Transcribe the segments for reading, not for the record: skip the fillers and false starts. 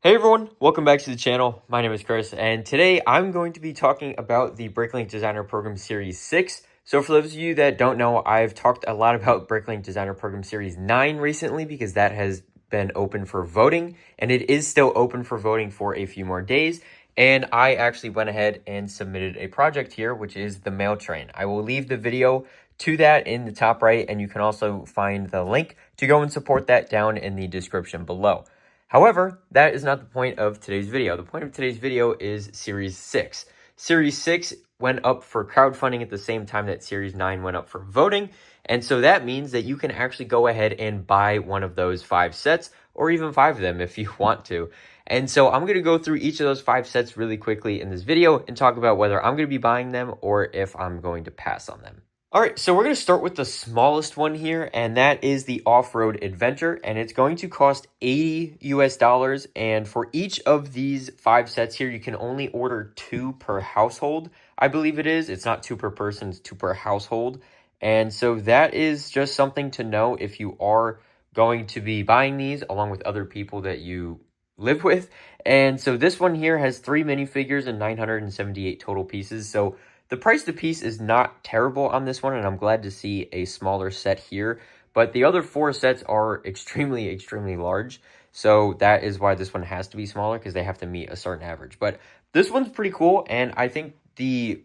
Hey everyone, welcome back to the channel. My name is Chris, and today I'm going to be talking about the Bricklink Designer Program Series 6. So for those of you that don't know, I've talked a lot about Bricklink Designer Program Series 9 recently because that has been open for voting, and it is still open for voting for a few more days. And I actually went ahead and submitted a project here, which is the mail train. I will leave the video to that in the top right, and you can also find the link to go and support that down in the description below. However, that is not the point of today's video. The point of today's video is Series 6. Series 6 went up for crowdfunding at the same time that Series 9 went up for voting. And so that means that you can actually go ahead and buy one of those 5 sets, or even 5 of them if you want to. And so I'm going to go through each of those 5 sets really quickly in this video and talk about whether I'm going to be buying them or if I'm going to pass on them. All right, so we're going to start with the smallest one here, and that is the Off-Road Adventure, and it's going to cost $80 US. And for each of these 5 sets here, you can only order 2 per household, I believe it is. It's not 2 per person, it's 2 per household. And so that is just something to know if you are going to be buying these along with other people that you live with. And so this one here has 3 minifigures and 978 total pieces. So the price to piece is not terrible on this one, and I'm glad to see a smaller set here. But the other 4 sets are extremely, extremely large. So that is why this one has to be smaller, because they have to meet a certain average. But this one's pretty cool, and I think the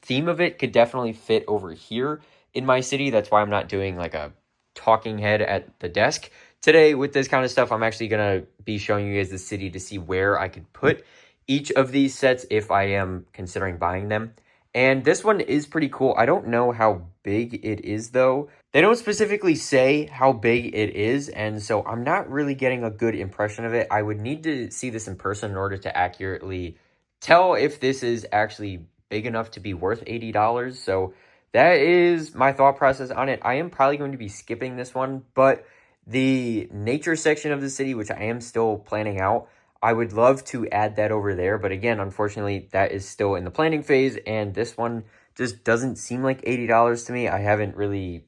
theme of it could definitely fit over here in my city. That's why I'm not doing like a talking head at the desk today with this kind of stuff. I'm actually going to be showing you guys the city to see where I could put each of these sets if I am considering buying them. And this one is pretty cool. I don't know how big it is, though. They don't specifically say how big it is, and so I'm not really getting a good impression of it. I would need to see this in person in order to accurately tell if this is actually big enough to be worth $80. So that is my thought process on it. I am probably going to be skipping this one, but the nature section of the city, which I am still planning out, I would love to add that over there, but again, unfortunately, that is still in the planning phase, and this one just doesn't seem like $80 to me. I haven't really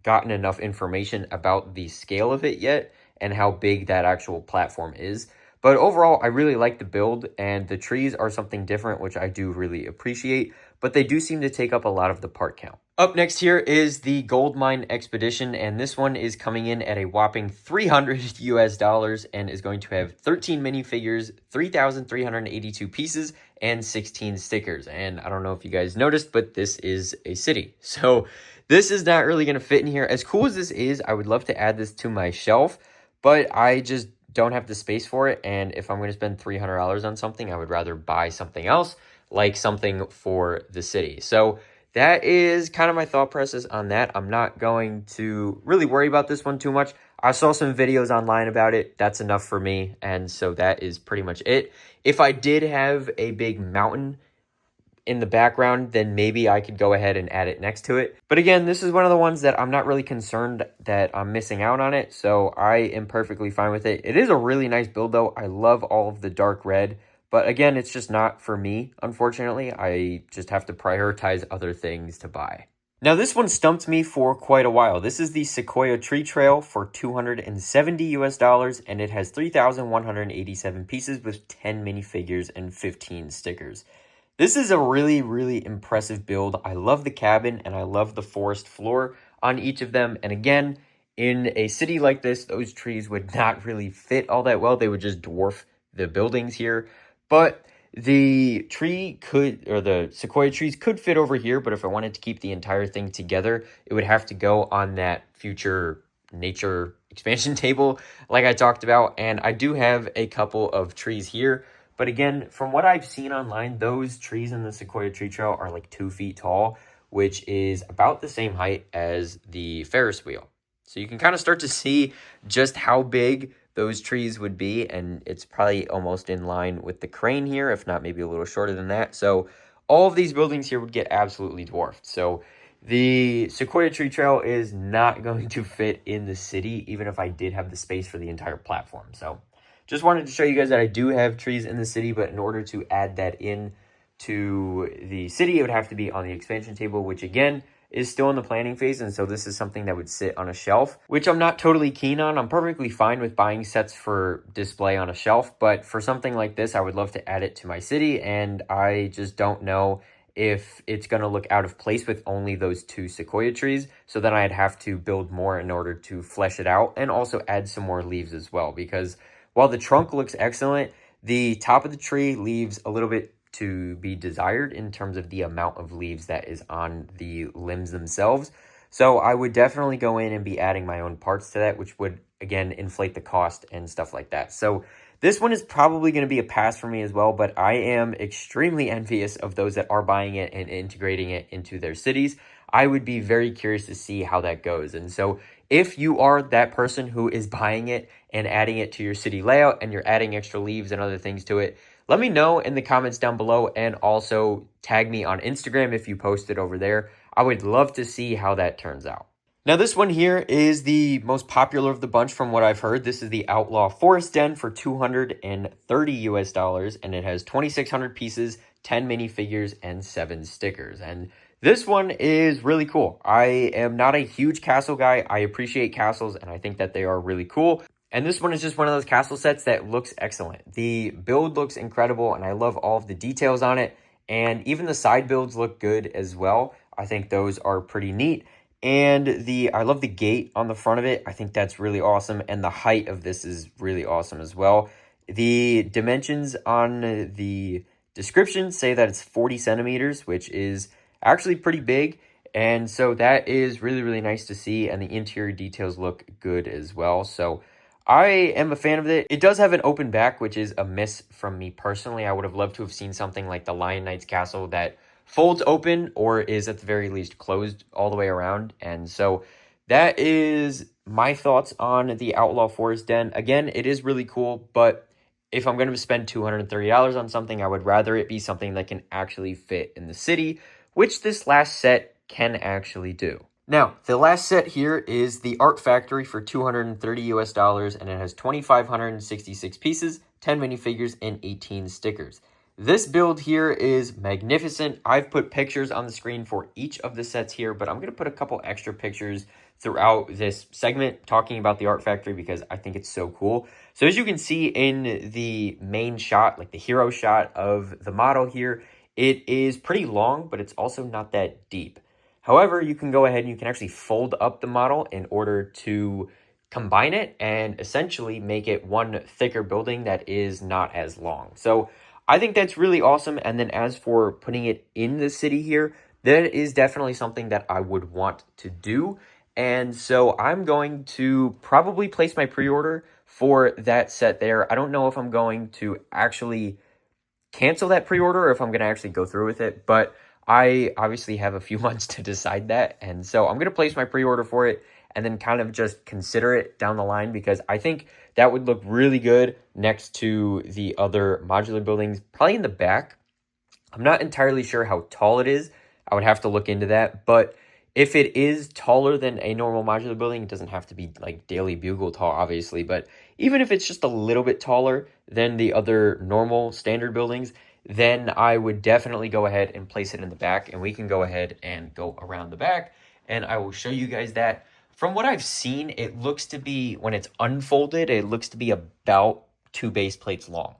gotten enough information about the scale of it yet and how big that actual platform is. But overall, I really like the build, and the trees are something different, which I do really appreciate, but they do seem to take up a lot of the part count. Up next here is the Gold Mine Expedition, and this one is coming in at a whopping $300 US and is going to have 13 minifigures, 3,382 pieces, and 16 stickers. And I don't know if you guys noticed, but this is a city. So this is not really going to fit in here. As cool as this is, I would love to add this to my shelf, but I just don't have the space for it. And if I'm going to spend $300 on something, I would rather buy something else, like something for the city. So that is kind of my thought process on that. I'm not going to really worry about this one too much. I saw some videos online about it. That's enough for me. And so that is pretty much it. If I did have a big mountain in the background, then maybe I could go ahead and add it next to it. But again, this is one of the ones that I'm not really concerned that I'm missing out on it. So I am perfectly fine with it. It is a really nice build though. I love all of the dark red. But again, it's just not for me, unfortunately. I just have to prioritize other things to buy. Now, this one stumped me for quite a while. This is the Sequoia Tree Trail for $270 US, and it has 3,187 pieces with 10 minifigures and 15 stickers. This is a really, really impressive build. I love the cabin, and I love the forest floor on each of them. And again, in a city like this, those trees would not really fit all that well. They would just dwarf the buildings here. But the sequoia trees could fit over here, but if I wanted to keep the entire thing together, it would have to go on that future nature expansion table like I talked about. And I do have a couple of trees here. But again, from what I've seen online, those trees in the Sequoia Tree Trail are like 2 feet tall, which is about the same height as the Ferris wheel. So you can kind of start to see just how big those trees would be, and it's probably almost in line with the crane here, if not maybe a little shorter than that. So all of these buildings here would get absolutely dwarfed. So the Sequoia Tree Trail is not going to fit in the city, even if I did have the space for the entire platform. So just wanted to show you guys that I do have trees in the city, but in order to add that in to the city, it would have to be on the expansion table, which again, is still in the planning phase, and so this is something that would sit on a shelf, which I'm not totally keen on. I'm perfectly fine with buying sets for display on a shelf, but for something like this, I would love to add it to my city, and I just don't know if it's going to look out of place with only those 2 sequoia trees. So then I'd have to build more in order to flesh it out and also add some more leaves as well, because while the trunk looks excellent, the top of the tree leaves a little bit to be desired in terms of the amount of leaves that is on the limbs themselves. So I would definitely go in and be adding my own parts to that, which would, again, inflate the cost and stuff like that. So this one is probably going to be a pass for me as well, but I am extremely envious of those that are buying it and integrating it into their cities. I would be very curious to see how that goes. And so if you are that person who is buying it and adding it to your city layout and you're adding extra leaves and other things to it, let me know in the comments down below, and also tag me on Instagram if you post it over there. I would love to see how that turns out. Now this one here is the most popular of the bunch from what I've heard. This is the Outlaw Forest Den for $230 US, and it has 2,600 pieces, 10 minifigures, and 7 stickers. And this one is really cool. I am not a huge castle guy. I appreciate castles, and I think that they are really cool. And this one is just one of those castle sets that looks excellent. The build looks incredible, and I love all of the details on it. And even the side builds look good as well. I think those are pretty neat. And I love the gate on the front of it. I think that's really awesome. And the height of this is really awesome as well. The dimensions on the description say that it's 40 centimeters, which is actually pretty big. And so that is really, really nice to see. And the interior details look good as well. So I am a fan of it. It does have an open back, which is a miss from me personally. I would have loved to have seen something like the Lion Knight's castle that folds open or is at the very least closed all the way around. And so that is my thoughts on the Outlaw Forest Den. Again, it is really cool, but if I'm going to spend $230 on something, I would rather it be something that can actually fit in the city, which this last set can actually do. Now, the last set here is the Art Factory for $230 US, and it has 2,566 pieces, 10 minifigures, and 18 stickers. This build here is magnificent. I've put pictures on the screen for each of the sets here, but I'm going to put a couple extra pictures throughout this segment talking about the Art Factory because I think it's so cool. So as you can see in the main shot, like the hero shot of the model here, it is pretty long, but it's also not that deep. However, you can go ahead and you can actually fold up the model in order to combine it and essentially make it one thicker building that is not as long. So I think that's really awesome. And then as for putting it in the city here, that is definitely something that I would want to do. And so I'm going to probably place my pre-order for that set there. I don't know if I'm going to actually cancel that pre-order or if I'm going to actually go through with it, but I obviously have a few months to decide that. And so I'm going to place my pre-order for it and then kind of just consider it down the line because I think that would look really good next to the other modular buildings, probably in the back. I'm not entirely sure how tall it is. I would have to look into that. But if it is taller than a normal modular building, it doesn't have to be like Daily Bugle tall, obviously. But even if it's just a little bit taller than the other normal standard buildings, then I would definitely go ahead and place it in the back. And we can go ahead and go around the back. And I will show you guys that. From what I've seen, it looks to be, when it's unfolded, it looks to be about 2 base plates long.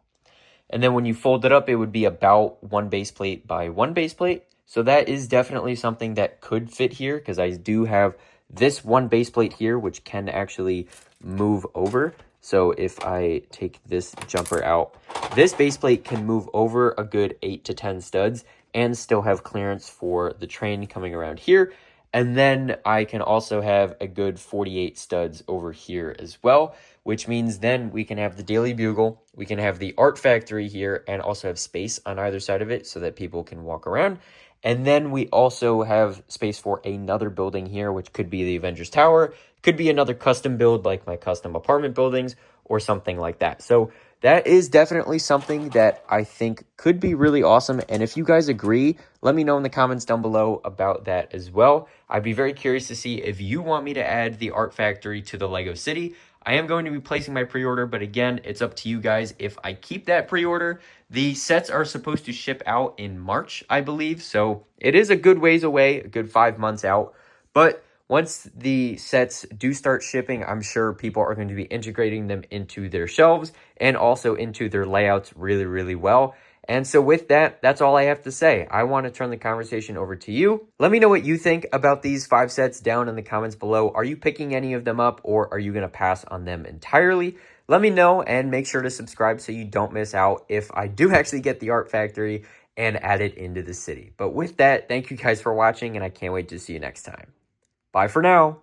And then when you fold it up, it would be about 1 base plate by 1 base plate. So that is definitely something that could fit here because I do have this 1 base plate here, which can actually move over. So if I take this jumper out, this base plate can move over a good 8 to 10 studs and still have clearance for the train coming around here. And then I can also have a good 48 studs over here as well, which means then we can have the Daily Bugle, we can have the Art Factory here, and also have space on either side of it so that people can walk around. And then we also have space for another building here, which could be the Avengers Tower, could be another custom build like my custom apartment buildings or something like that. So that is definitely something that I think could be really awesome. And if you guys agree, let me know in the comments down below about that as well. I'd be very curious to see if you want me to add the Art Factory to the Lego City. I am going to be placing my pre-order, but again, it's up to you guys if I keep that pre-order. The sets are supposed to ship out in March, I believe, so it is a good ways away, a good 5 months out. But once the sets do start shipping, I'm sure people are going to be integrating them into their shelves and also into their layouts really, really well. And so with that, that's all I have to say. I want to turn the conversation over to you. Let me know what you think about these 5 sets down in the comments below. Are you picking any of them up, or are you going to pass on them entirely? Let me know, and make sure to subscribe so you don't miss out if I do actually get the Art Factory and add it into the city. But with that, thank you guys for watching, and I can't wait to see you next time. Bye for now.